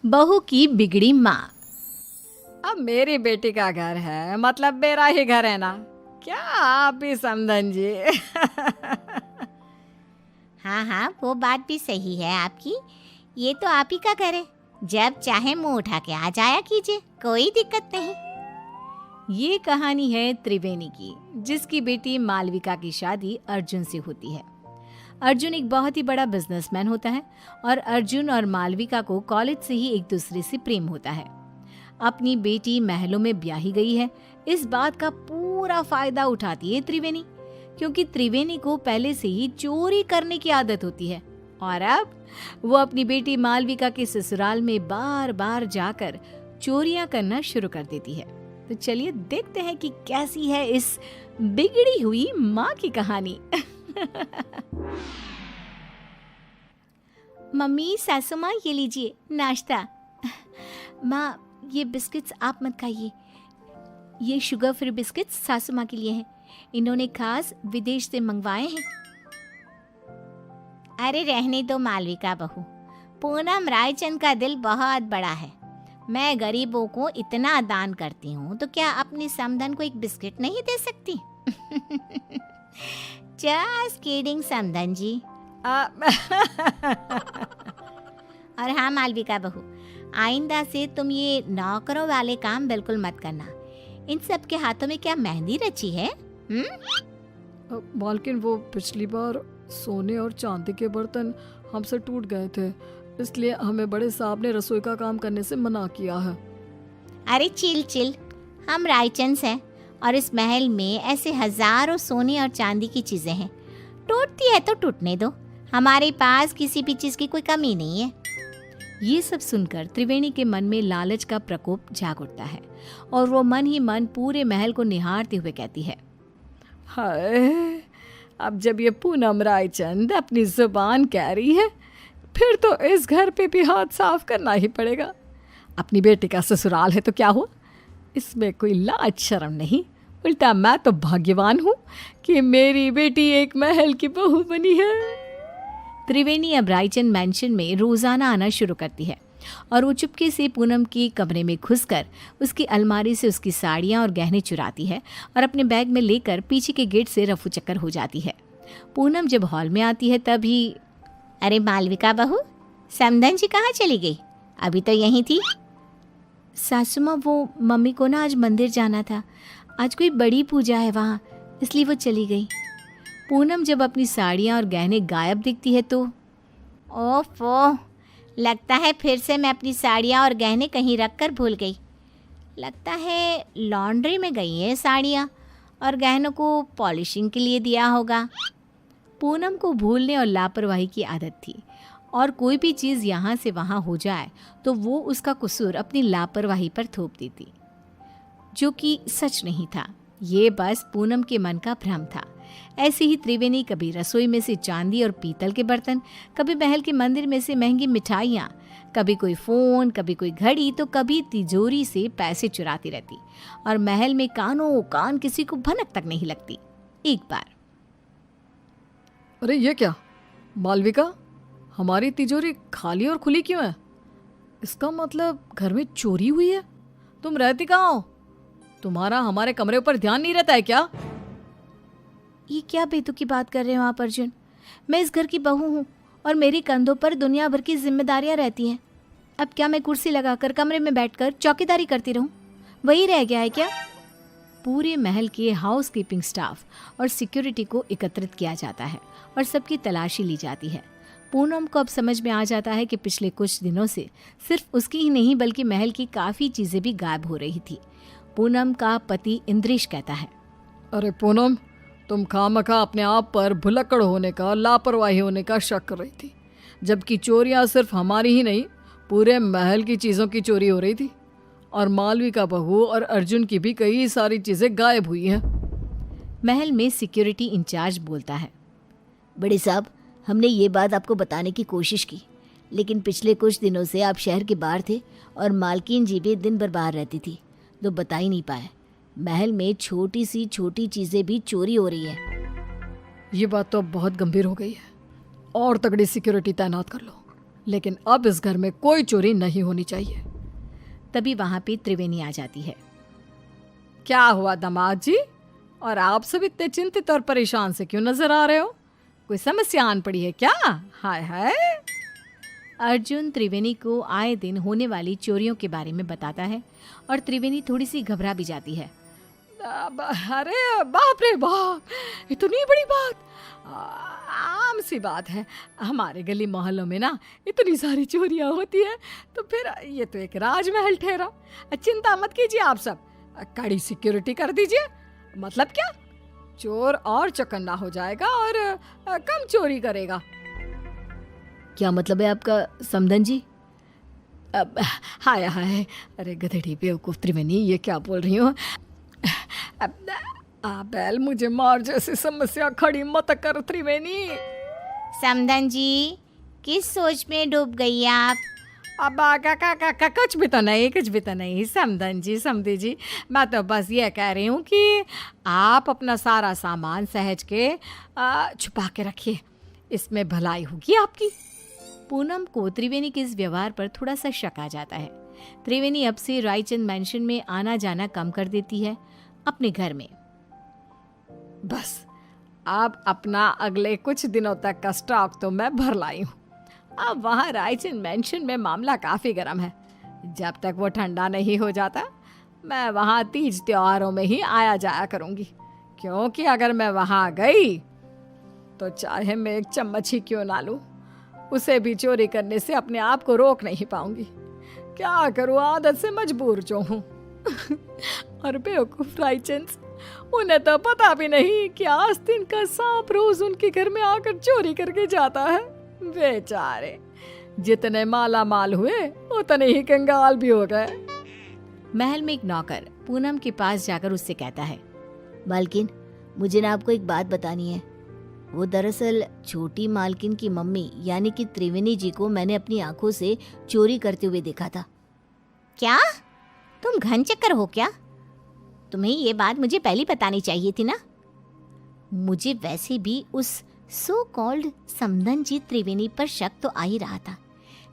बहू की बिगड़ी माँ। अब मेरी बेटी का घर है, मतलब मेरा ही घर है ना। क्या आप भी समधन जी? हाँ हाँ, वो बात भी सही है आपकी। ये तो आप ही का घर है, जब चाहे मुंह उठा के आ जाया कीजिए, कोई दिक्कत नहीं। ये कहानी है त्रिवेणी की, जिसकी बेटी मालविका की शादी अर्जुन से होती है। अर्जुन एक बहुत ही बड़ा बिजनेसमैन होता है और अर्जुन और मालविका को कॉलेज से ही एक दूसरे से प्रेम होता है। अपनी बेटी महलों में ब्याही गई है, इस बात का पूरा फायदा उठाती है त्रिवेणी, क्योंकि त्रिवेणी को पहले से ही चोरी करने की आदत होती है और अब वो अपनी बेटी मालविका के ससुराल में बार बार जाकर चोरियां करना शुरू कर देती है। तो चलिए देखते हैं कि कैसी है इस बिगड़ी हुई माँ की कहानी। मम्मी, सासू माँ, ये लीजिए नाश्ता। माँ, ये बिस्किट्स आप मत खाइए, ये शुगर फ्री बिस्किट्स सासू माँ के लिए हैं, इन्होंने खास विदेश से मंगवाए हैं। अरे रहने दो मालविका बहू, पूनम रायचंद का दिल बहुत बड़ा है। मैं गरीबों को इतना दान करती हूँ, तो क्या अपनी समधन को एक बिस्किट नहीं दे सकती? जस्ट किडिंग समधन जी। और हाँ मालविका बहू, आइंदा से तुम ये नौकरों वाले काम बिल्कुल मत करना। इन सब के हाथों में क्या मेहंदी रची है? मालकिन, वो पिछली बार सोने और चांदी के बर्तन हमसे टूट गए थे, इसलिए हमें बड़े साहब ने रसोई का काम करने से मना किया है। अरे चिल चिल, हम रायचंद हैं और इस महल में ऐसे हजारों सोने और चांदी की चीजें हैं। टूटती है तो टूटने दो, हमारे पास किसी भी चीज की कोई कमी नहीं है। ये सब सुनकर त्रिवेणी के मन में लालच का प्रकोप जाग उठता है और वो मन ही मन पूरे महल को निहारते हुए कहती है, हाय, अब जब ये पूनम रायचंद अपनी जुबान कह रही है, फिर तो इस घर पे भी हाथ साफ करना ही पड़ेगा। अपनी बेटी का ससुराल है तो क्या हुआ, इसमें कोई लाज शर्म नहीं। उल्टा मैं तो भाग्यवान हूँ कि मेरी बेटी एक महल की बहू बनी है। त्रिवेणी अब रायचंद मैंशन में रोजाना आना शुरू करती है और वो चुपके से पूनम के कमरे में घुसकर उसकी अलमारी से उसकी साड़ियाँ और गहने चुराती है और अपने बैग में लेकर पीछे के गेट से रफू चक्कर हो जाती है। पूनम जब हॉल में आती है तभी, अरे मालविका बहू, समधन जी कहाँ चली गई? अभी तो यहीं थी। सासू माँ, वो मम्मी को ना आज मंदिर जाना था, आज कोई बड़ी पूजा है वहाँ, इसलिए वो चली गई। पूनम जब अपनी साड़ियाँ और गहने गायब दिखती है तो, ओफो, लगता है फिर से मैं अपनी साड़ियाँ और गहने कहीं रख कर भूल गई। लगता है लॉन्ड्री में गई है साड़ियाँ और गहनों को पॉलिशिंग के लिए दिया होगा। पूनम को भूलने और लापरवाही की आदत थी और कोई भी चीज़ यहाँ से वहाँ हो जाए तो वो उसका कसूर अपनी लापरवाही पर थोप देती, जो कि सच नहीं था। ये बस पूनम के मन का भ्रम था। ऐसे ही त्रिवेणी कभी रसोई में से चांदी और पीतल के बर्तन, कभी महल के मंदिर में से महंगी मिठाइयाँ, कभी कोई फ़ोन, कभी कोई घड़ी, तो कभी तिजोरी से पैसे चुराती रहती और महल में कानों कान किसी को भनक तक नहीं लगती। एक बार, अरे ये क्या मालविका, हमारी तिजोरी खाली और खुली क्यों है? इसका मतलब घर में चोरी हुई है। तुम रहती कहाँ हो? तुम्हारा हमारे कमरे ऊपर ध्यान नहीं रहता है क्या? ये क्या बेतुकी बात कर रहे हो आप अर्जुन? मैं इस घर की बहू हूँ और मेरे कंधों पर दुनिया भर की जिम्मेदारियाँ रहती हैं। अब क्या मैं कुर्सी लगाकर कमरे में बैठकर चौकीदारी करती रहूँ? वही रह गया है क्या? पूरे महल के हाउस कीपिंग स्टाफ और सिक्योरिटी को एकत्रित किया जाता है और सबकी तलाशी ली जाती है। पूनम को अब समझ में आ जाता है कि पिछले कुछ दिनों से सिर्फ उसकी ही नहीं बल्कि महल की काफ़ी चीज़ें भी गायब हो रही थी। पूनम का पति इंद्रेश कहता है, अरे पूनम, तुम खामखा अपने आप पर भुलक्कड़ होने का, लापरवाही होने का शक कर रही थी, जबकि चोरियां सिर्फ हमारी ही नहीं, पूरे महल की चीज़ों की चोरी हो रही थी और मालविका बहू और अर्जुन की भी कई सारी चीज़ें गायब हुई हैं। महल में सिक्योरिटी इंचार्ज बोलता है, बड़े साहब, हमने ये बात आपको बताने की कोशिश की, लेकिन पिछले कुछ दिनों से आप शहर के बाहर थे और मालकिन जी भी दिन भर बाहर रहती थी, तो बता ही नहीं पाए। महल में छोटी सी छोटी चीज़ें भी चोरी हो रही है। ये बात तो अब बहुत गंभीर हो गई है और तगड़ी सिक्योरिटी तैनात कर लो। लेकिन अब इस घर में कोई चोरी नहीं होनी चाहिए। तभी वहां पे त्रिवेणी आ जाती है। क्या हुआ दामाद जी, और आप सब इतने चिंतित और परेशान से क्यों नजर आ रहे हो? कोई समस्या आन पड़ी है क्या? हाय हाय। अर्जुन त्रिवेणी को आए दिन होने वाली चोरियों के बारे में बताता है और त्रिवेणी थोड़ी सी घबरा भी जाती है। अरे बाप रे बाप, इतनी बड़ी बात! आम सी बात है, हमारे गली मोहल्लों में ना इतनी सारी चोरियां होती है, तो फिर ये तो एक राजमहल ठहरा। चिंता मत कीजिए आप सब, कड़ी सिक्योरिटी कर दीजिए। मतलब क्या, चोर और चौकन्ना हो जाएगा और कम चोरी करेगा। क्या मतलब है आपका समधन जी? हाय हाय, अरे गधेड़ी बेवकूफ त्रिवेणी, ये क्या बोल रही हो? बैल मुझे मार जैसी समस्या खड़ी मत कर त्रिवेणी। समधन जी, किस सोच में डूब गई आप? अब कुछ भी तो नहीं समधन जी, समधी जी, मैं तो बस ये कह रही हूँ कि आप अपना सारा सामान सहज के छुपा के रखिए, इसमें भलाई होगी आपकी। पूनम को त्रिवेणी के इस व्यवहार पर थोड़ा सा शक आ जाता है। त्रिवेणी अब से रायचंद मैंशन में आना जाना कम कर देती है अपने घर में। बस अब अपना अगले कुछ दिनों तक का स्टॉक तो मैं भर लाई हूँ। अब वहाँ रायचंद मैंशन में मामला काफ़ी गर्म है। जब तक वो ठंडा नहीं हो जाता, मैं वहाँ तीज त्योहारों में ही आया जाया करूँगी, क्योंकि अगर मैं वहाँ गई तो चाहे मैं एक चम्मच ही क्यों ना लूँ, उसे भी चोरी करने से अपने आप को रोक नहीं पाऊंगी। क्या करूँ, आदत से मजबूर जो हूँ। और बेवकूफ रायचंद, उन्हें तो पता भी नहीं कि आस्तीन का सांप रोज उनके घर में आकर चोरी करके जाता है। बेचारे जितने माला माल हुए उतने ही कंगाल भी हो गए। महल में एक नौकर पूनम के पास जाकर उससे कहता है, मालकिन, मुझे ना आपको एक बात बतानी है। वो दरअसल छोटी मालकिन की मम्मी यानी कि त्रिवेणी जी को मैंने अपनी आंखों से चोरी करते हुए देखा था। क्या तुम घन चक्कर हो क्या? तुम्हें ये बात मुझे पहले बतानी चाहिए थी ना। मुझे वैसे भी उस सो कॉल्ड समधन जी त्रिवेणी पर शक तो आ ही रहा था,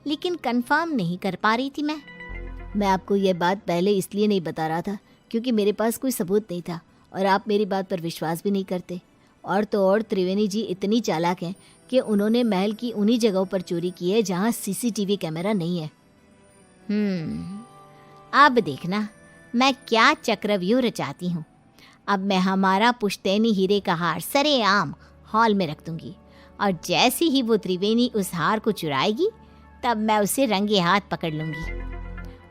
लेकिन कंफर्म नहीं कर पा रही थी मैं आपको ये बात पहले इसलिए नहीं बता रहा था क्योंकि मेरे पास कोई सबूत नहीं था और आप मेरी बात पर विश्वास भी नहीं करते। और तो और त्रिवेणी जी इतनी चालाक हैं कि उन्होंने महल की उन्हीं जगहों पर चोरी की है जहाँ सीसीटीवी कैमरा नहीं है। अब देखना मैं क्या चक्रव्यूह रचाती हूँ। अब मैं हमारा पुश्तैनी हीरे का हार सरेआम हॉल में रख दूंगी, और जैसे ही वो त्रिवेणी उस हार को चुराएगी तब मैं उसे रंगे हाथ पकड़ लूंगी।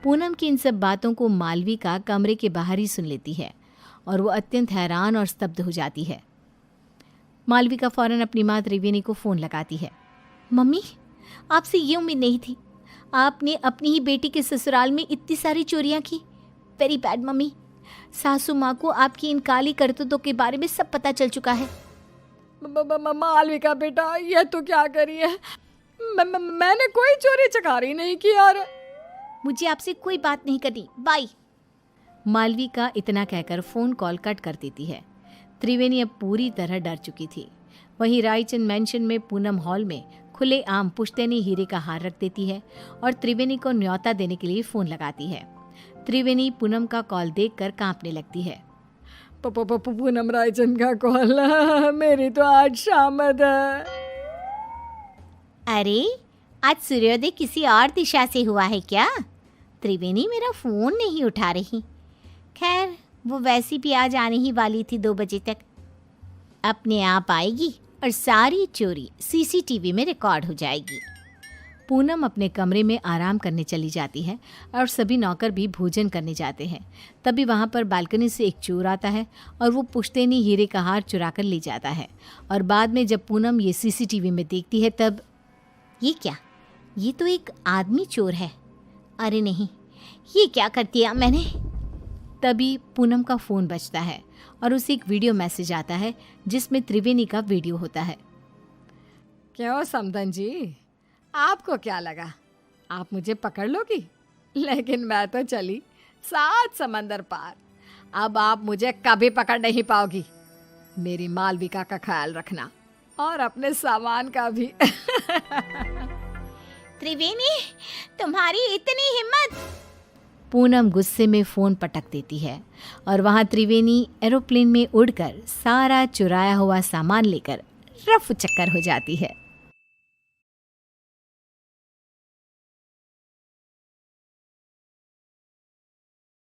पूनम की इन सब बातों को मालविका कमरे के बाहर ही सुन लेती है और वो अत्यंत हैरान और स्तब्ध हो जाती है। मालविका फौरन अपनी माँ त्रिवेणी को फ़ोन लगाती है। मम्मी, आपसे ये उम्मीद नहीं थी। आपने अपनी ही बेटी के ससुराल में इतनी सारी चोरियां की। Very bad mummy. सासू माँ को आपकी इन काली करतूतों के बारे में सब पता चल चुका है। मालविका बेटा, ये तो क्या करी है? मैंने कोई चोरी चकारी नहीं की यार। मुझे आपसे कोई बात नहीं करनी, बाय। मालविका इतना कहकर फ़ोन कॉल कट कर देती है। त्रिवेणी अब पूरी तरह डर चुकी थी। वहीं रायचंद मैंशन में पूनम हॉल में खुले आम पुश्तैनी हीरे का हार रख देती है और त्रिवेणी को न्योता देने के लिए फ़ोन लगाती है। त्रिवेणी पूनम का कॉल देखकर कांपने लगती है। पूनम, रायचंद का कॉल, मेरी तो आज शामद है। अरे, आज सूर्योदय किसी और दिशा से हुआ है क्या? त्रिवेणी मेरा फ़ोन नहीं उठा रही। खैर, वो वैसी भी आज आने ही वाली थी 2 बजे तक। अपने आप आएगी और सारी चोरी सीसीटीवी में रिकॉर्ड हो जाएगी। पूनम अपने कमरे में आराम करने चली जाती है और सभी नौकर भी भोजन करने जाते हैं। तभी वहाँ पर बालकनी से एक चोर आता है और वो पुश्तैनी हीरे का हार चुरा कर ले जाता है। और बाद में जब पूनम ये सीसीटीवी में देखती है तब, ये क्या? ये तो एक आदमी चोर है। अरे नहीं, ये क्या कर दिया मैंने? तभी पूनम का फ़ोन बजता है और उसे एक वीडियो मैसेज आता है जिसमें त्रिवेणी का वीडियो होता है। क्यों समधन जी, आपको क्या लगा आप मुझे पकड़ लोगी? लेकिन मैं तो चली 7 समंदर पार। अब आप मुझे कभी पकड़ नहीं पाओगी। मेरी मालविका का ख्याल रखना और अपने सामान का भी। त्रिवेणी, तुम्हारी इतनी हिम्मत! पूनम गुस्से में फ़ोन पटक देती है और वहाँ त्रिवेणी एरोप्लेन में उड़कर सारा चुराया हुआ सामान लेकर रफू चक्कर हो जाती है।